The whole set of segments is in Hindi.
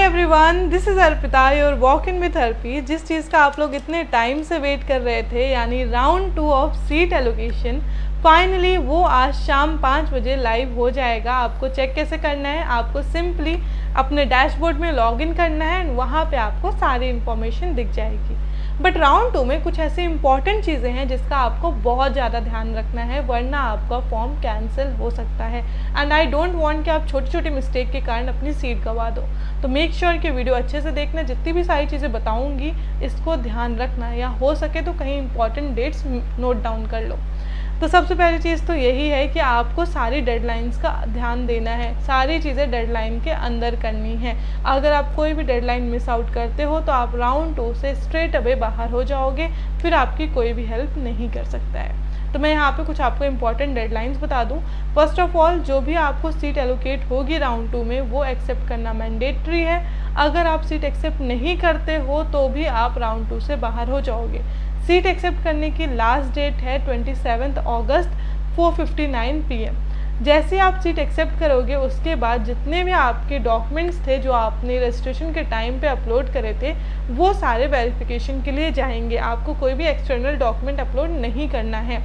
Hi everyone, this is Arpita your walk in with Arpi. जिस चीज़ का आप लोग इतने टाइम से वेट कर रहे थे, यानी round 2 of seat allocation, finally वो आज शाम 5 बजे लाइव हो जाएगा। आपको चेक कैसे करना है, आपको सिंपली अपने डैशबोर्ड में लॉगिन करना है एंड वहाँ पे आपको सारी इन्फॉर्मेशन दिख जाएगी। बट राउंड 2 में कुछ ऐसी इंपॉर्टेंट चीज़ें हैं जिसका आपको बहुत ज़्यादा ध्यान रखना है, वरना आपका फॉर्म कैंसिल हो सकता है। एंड आई डोंट वांट कि आप छोटी छोटी मिस्टेक के कारण अपनी सीट गंवा दो। तो मेक श्योर कि वीडियो अच्छे से देखना, जितनी भी सारी चीज़ें बताऊंगी इसको ध्यान रखना, या हो सके तो कहीं इंपॉर्टेंट डेट्स नोट डाउन कर लो। तो सबसे पहली चीज़ तो यही है कि आपको सारी डेडलाइंस का ध्यान देना है, सारी चीज़ें डेडलाइन के अंदर करनी है। अगर आप कोई भी डेडलाइन मिस आउट करते हो तो आप राउंड 2 से स्ट्रेट अवे बाहर हो जाओगे, फिर आपकी कोई भी हेल्प नहीं कर सकता है। तो मैं यहाँ पे कुछ आपको इंपॉर्टेंट डेडलाइंस बता दूँ। फर्स्ट ऑफ ऑल, जो भी आपको सीट एलोकेट होगी राउंड 2 में वो एक्सेप्ट करना मैंडेटरी है। अगर आप सीट एक्सेप्ट नहीं करते हो तो भी आप राउंड 2 से बाहर हो जाओगे। सीट एक्सेप्ट करने की लास्ट डेट है 27 अगस्त 4:59 PM। जैसे आप सीट एक्सेप्ट करोगे उसके बाद जितने भी आपके डॉक्यूमेंट्स थे जो आपने रजिस्ट्रेशन के टाइम पे अपलोड करे थे वो सारे वेरिफिकेशन के लिए जाएंगे। आपको कोई भी एक्सटर्नल डॉक्यूमेंट अपलोड नहीं करना है,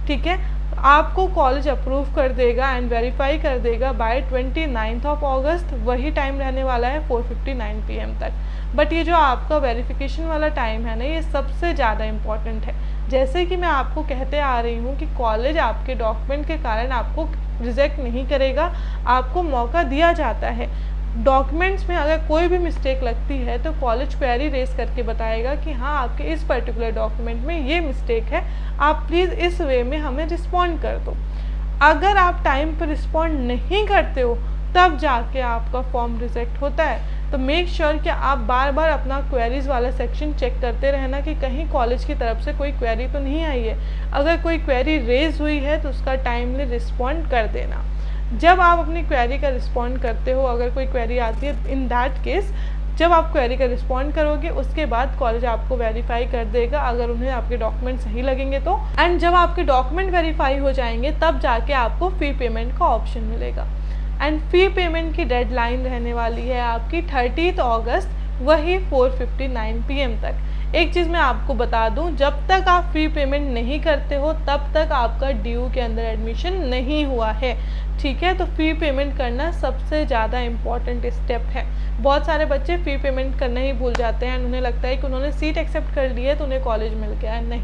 ठीक है। आपको कॉलेज अप्रूव कर देगा एंड वेरीफाई कर देगा बाय 29 अगस्त। वही टाइम रहने वाला है 4:59 PM तक। बट ये जो आपका वेरिफिकेशन वाला टाइम है ना, ये सबसे ज़्यादा इम्पॉर्टेंट है। जैसे कि मैं आपको कहते आ रही हूँ कि कॉलेज आपके डॉक्यूमेंट के कारण आपको रिजेक्ट नहीं करेगा, आपको मौका दिया जाता है। डॉक्यूमेंट्स में अगर कोई भी मिस्टेक लगती है तो कॉलेज क्वेरी रेज करके बताएगा कि हाँ आपके इस पर्टिकुलर डॉक्यूमेंट में ये मिस्टेक है, आप प्लीज़ इस वे में हमें रिस्पॉन्ड कर दो। अगर आप टाइम पर रिस्पॉन्ड नहीं करते हो तब जाके आपका फॉर्म रिजेक्ट होता है। तो मेक श्योर कि आप बार बार अपना क्वेरीज वाला सेक्शन चेक करते रहना कि कहीं कॉलेज की तरफ से कोई क्वेरी तो नहीं आई है। अगर कोई क्वेरी रेज हुई है तो उसका टाइमली रिस्पॉन्ड कर देना। जब आप अपनी क्वेरी का रिस्पॉन्ड करते हो, अगर कोई क्वेरी आती है, इन दैट केस जब आप क्वेरी का रिस्पॉन्ड करोगे उसके बाद कॉलेज आपको वेरीफाई कर देगा अगर उन्हें आपके डॉक्यूमेंट सही लगेंगे तो। एंड जब आपके डॉक्यूमेंट वेरीफाई हो जाएंगे तब जाके आपको फ़ी पेमेंट का ऑप्शन मिलेगा। एंड फ़ी पेमेंट की डेडलाइन रहने वाली है आपकी 30 अगस्त, वही 4:59 PM तक। एक चीज़ मैं आपको बता दूं, जब तक आप फ़ी पेमेंट नहीं करते हो तब तक आपका ड्यू के अंदर एडमिशन नहीं हुआ है, ठीक है। तो फ़ी पेमेंट करना सबसे ज़्यादा इम्पॉर्टेंट स्टेप है। बहुत सारे बच्चे फ़ी पेमेंट करना ही भूल जाते हैं, उन्हें लगता है कि उन्होंने सीट एक्सेप्ट कर ली है तो उन्हें कॉलेज मिल गया है, नहीं।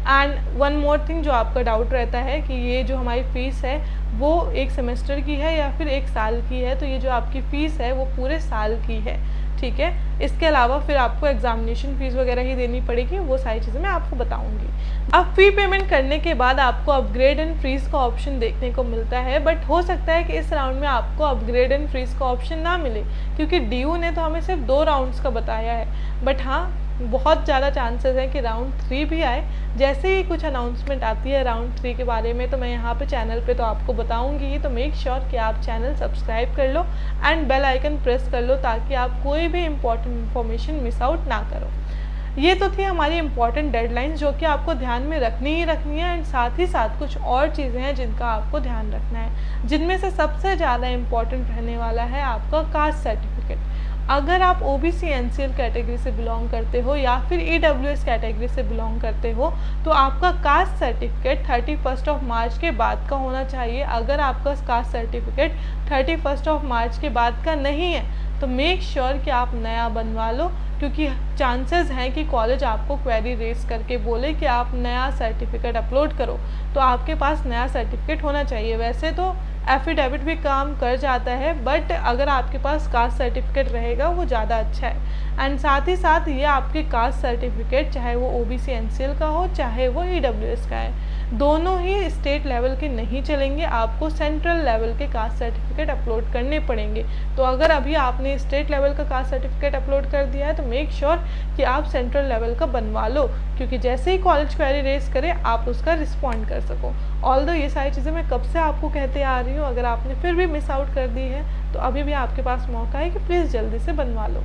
एंड वन मोर थिंग जो आपका डाउट रहता है कि ये जो हमारी फ़ीस है वो एक सेमेस्टर की है या फिर एक साल की है, तो ये जो आपकी फ़ीस है वो पूरे साल की है, ठीक है। इसके अलावा फिर आपको एग्जामिनेशन फ़ीस वगैरह ही देनी पड़ेगी, वो सारी चीज़ें मैं आपको बताऊंगी। अब फ़ी पेमेंट करने के बाद आपको अपग्रेड एंड फ्रीज़ का ऑप्शन देखने को मिलता है, बट हो सकता है कि इस राउंड में आपको अपग्रेड एंड फ्रीज़ का ऑप्शन ना मिले, क्योंकि DU ने तो हमें सिर्फ 2 राउंड्स का बताया है। बट हाँ, बहुत ज़्यादा चांसेस हैं कि राउंड 3 भी आए। जैसे ही कुछ अनाउंसमेंट आती है राउंड 3 के बारे में तो मैं यहाँ पे चैनल पे तो आपको बताऊँगी ही। तो मेक श्योर कि आप चैनल सब्सक्राइब कर लो एंड बेल आइकन प्रेस कर लो ताकि आप कोई भी इम्पॉर्टेंट इन्फॉर्मेशन मिस आउट ना करो। ये तो थी हमारी इम्पॉर्टेंट डेडलाइंस जो कि आपको ध्यान में रखनी ही रखनी है। एंड साथ ही साथ कुछ और चीज़ें हैं जिनका आपको ध्यान रखना है, जिनमें से सबसे ज़्यादा इम्पॉर्टेंट रहने वाला है आपका कास्ट सर्टिफिकेट। अगर आप OBC NCL कैटेगरी से बिलोंग करते हो या फिर EWS कैटेगरी से बिलोंग करते हो तो आपका कास्ट सर्टिफिकेट 31 मार्च के बाद का होना चाहिए। अगर आपका कास्ट सर्टिफिकेट 31 मार्च के बाद का नहीं है तो मेक श्योर कि आप नया बनवा लो, क्योंकि चांसेस हैं कि कॉलेज आपको क्वेरी रेज करके बोले कि आप नया सर्टिफिकेट अपलोड करो, तो आपके पास नया सर्टिफिकेट होना चाहिए। वैसे तो एफिडेविट भी काम कर जाता है, बट अगर आपके पास कास्ट सर्टिफिकेट रहेगा वो ज़्यादा अच्छा है। एंड साथ ही साथ ये आपके कास्ट सर्टिफिकेट चाहे वो OBC NCL का हो चाहे वो EWS का है, दोनों ही स्टेट लेवल के नहीं चलेंगे, आपको सेंट्रल लेवल के कास्ट सर्टिफिकेट अपलोड करने पड़ेंगे। तो अगर अभी आपने स्टेट लेवल का कास्ट सर्टिफिकेट अपलोड कर दिया है तो मेक श्योर कि आप सेंट्रल लेवल का बनवा लो, क्योंकि जैसे ही कॉलेज क्वेरी रेज करे आप उसका रिस्पॉन्ड कर सको। ऑल्दो ये सारी चीज़ें मैं कब से आपको कहते आ रही हूँ, अगर आपने फिर भी मिस आउट कर दी है तो अभी भी आपके पास मौका है कि प्लीज़ जल्दी से बनवा लो।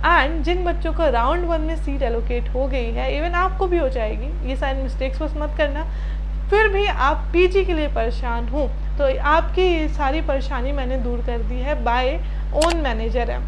एंड जिन बच्चों को राउंड 1 में सीट एलोकेट हो गई है, इवन आपको भी हो जाएगी, ये सारी मिस्टेक्स बस मत करना। फिर भी आप PG के लिए परेशान हो तो आपकी सारी परेशानी मैंने दूर कर दी है बाय ओन मैनेजर है।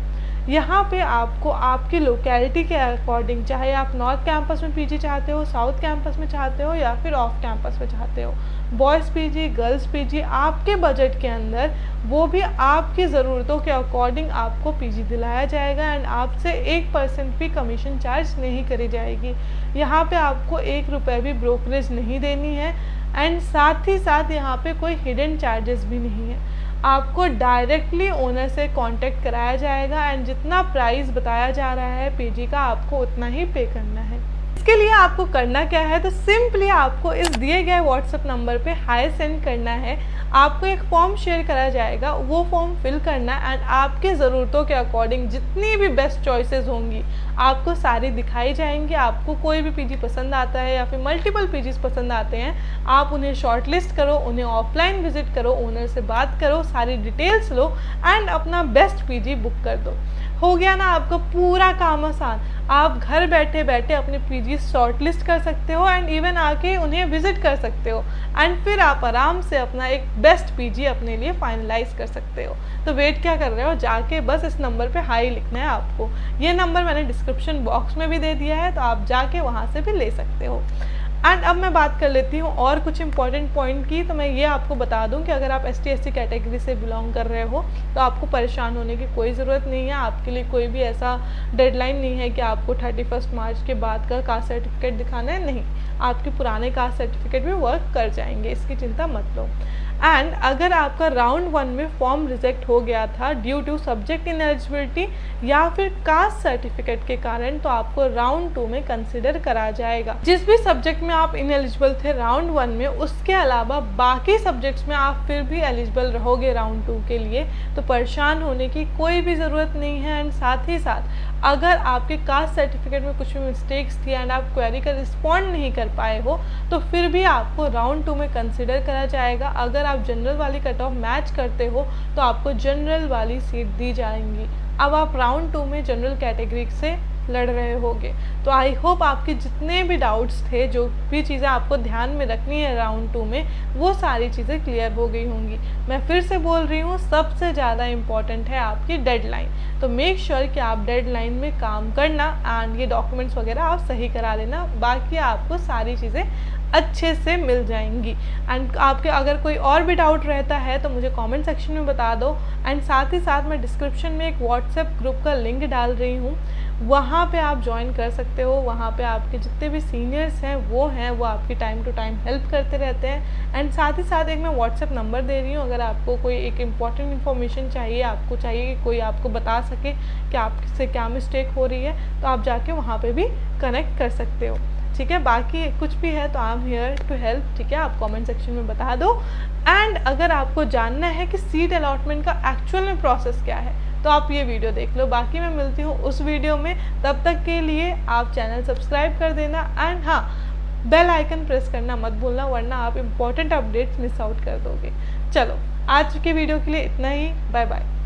यहाँ पे आपको आपकी लोकेलिटी के अकॉर्डिंग, चाहे आप नॉर्थ कैंपस में पीजी चाहते हो, साउथ कैंपस में चाहते हो या फिर ऑफ कैंपस में चाहते हो, बॉयज़ पीजी, गर्ल्स पीजी, आपके बजट के अंदर वो भी आपकी ज़रूरतों के अकॉर्डिंग आपको पीजी दिलाया जाएगा एंड आपसे 1% भी कमीशन चार्ज नहीं करी जाएगी। यहाँ पे आपको 1 रुपये भी ब्रोकरेज नहीं देनी है एंड साथ ही साथ यहाँ पे कोई हिडन चार्जेस भी नहीं है। आपको डायरेक्टली ओनर से कांटेक्ट कराया जाएगा एंड जितना प्राइस बताया जा रहा है पीजी का आपको उतना ही पे करना है। इसके लिए आपको करना क्या है, तो सिंपली आपको इस दिए गए व्हाट्सएप नंबर पे हाय सेंड करना है। आपको एक फॉर्म शेयर करा जाएगा, वो फॉर्म फिल करना एंड आपके ज़रूरतों के अकॉर्डिंग जितनी भी बेस्ट चॉइसेस होंगी आपको सारी दिखाई जाएंगी। आपको कोई भी पीजी पसंद आता है या फिर मल्टीपल पीजीज पसंद आते हैं, आप उन्हें शॉर्टलिस्ट करो, उन्हें ऑफलाइन विजिट करो, ओनर से बात करो, सारी डिटेल्स लो एंड अपना बेस्ट पीजी बुक कर दो। हो गया ना आपका पूरा काम आसान। आप घर बैठे बैठे अपने पीजी शॉर्टलिस्ट कर सकते हो एंड इवन आके उन्हें विजिट कर सकते हो एंड फिर आप आराम से अपना एक बेस्ट पीजी अपने लिए फाइनलाइज कर सकते हो। तो वेट क्या कर रहे हो, जाके बस इस नंबर पे हाई लिखना है आपको। ये नंबर मैंने डिस्क्रिप्शन बॉक्स में भी दे दिया है, तो आप जाके वहाँ से भी ले सकते हो। एंड अब मैं बात कर लेती हूँ और कुछ इंपॉर्टेंट पॉइंट की। तो मैं ये आपको बता दूँ कि अगर आप ST/SC कैटेगरी से बिलोंग कर रहे हो तो आपको परेशान होने की कोई ज़रूरत नहीं है। आपके लिए कोई भी ऐसा डेडलाइन नहीं है कि आपको 31 मार्च के बाद का कास्ट सर्टिफिकेट दिखाना है, नहीं, आपके पुराने कास्ट सर्टिफिकेट भी वर्क कर जाएंगे, इसकी चिंता मत लो। एंड अगर आपका राउंड 1 में फॉर्म रिजेक्ट हो गया था ड्यू टू सब्जेक्ट इनएलिजिबिलिटी या फिर कास्ट सर्टिफिकेट के कारण, तो आपको राउंड 2 में कंसिडर करा जाएगा। जिस भी सब्जेक्ट में आप इनएलिजिबल थे राउंड 1 में, उसके अलावा बाकी सब्जेक्ट्स में आप फिर भी एलिजिबल रहोगे राउंड 2 के लिए। तो परेशान होने की कोई भी ज़रूरत नहीं है। एंड साथ ही साथ अगर आपके कास्ट सर्टिफिकेट में कुछ भी मिस्टेक्स थी एंड आप क्वेरी का रिस्पॉन्ड नहीं कर पाए हो, तो फिर भी आपको राउंड 2 में कंसिडर करा जाएगा। अगर आप जनरल वाली कट ऑफ मैच करते हो तो आपको जनरल वाली सीट दी जाएंगी। अब आप राउंड 2 में जनरल कैटेगरी से लड़ रहे होगे। तो आई होप आपके जितने भी डाउट्स थे, जो भी चीज़ें आपको ध्यान में रखनी है राउंड 2 में, वो सारी चीज़ें क्लियर हो गई होंगी। मैं फिर से बोल रही हूँ, सबसे ज़्यादा इम्पॉर्टेंट है आपकी डेडलाइन। तो मेक श्योर कि आप डेडलाइन में काम करना एंड ये डॉक्यूमेंट्स वगैरह आप सही करा लेना, बाकी आपको सारी चीज़ें अच्छे से मिल जाएंगी। एंड आपके अगर कोई और भी डाउट रहता है तो मुझे कमेंट सेक्शन में बता दो। एंड साथ ही साथ मैं डिस्क्रिप्शन में एक व्हाट्सएप ग्रुप का लिंक डाल रही हूँ, वहाँ पे आप ज्वाइन कर सकते हो। वहाँ पे आपके जितने भी सीनियर्स हैं वो आपकी टाइम टू टाइम हेल्प करते रहते हैं। एंड साथ ही साथ एक मैं व्हाट्सएप नंबर दे रही हूँ, अगर आपको कोई एक इम्पॉर्टेंट इन्फॉर्मेशन चाहिए, आपको चाहिए कि कोई आपको बता सके कि आपसे क्या मिस्टेक हो रही है, तो आप जाके वहाँ पे भी कनेक्ट कर सकते हो। ठीक है, बाकी कुछ भी है तो I am here to help. ठीक है, आप कमेंट सेक्शन में बता दो। एंड अगर आपको जानना है कि सीट अलॉटमेंट का एक्चुअल में प्रोसेस क्या है, तो आप ये वीडियो देख लो। बाकी मैं मिलती हूँ उस वीडियो में, तब तक के लिए आप चैनल सब्सक्राइब कर देना एंड हाँ, बेल आइकन प्रेस करना मत भूलना, वरना आप इम्पॉर्टेंट अपडेट्स मिस आउट कर दोगे। चलो, आज के वीडियो के लिए इतना ही। Bye bye.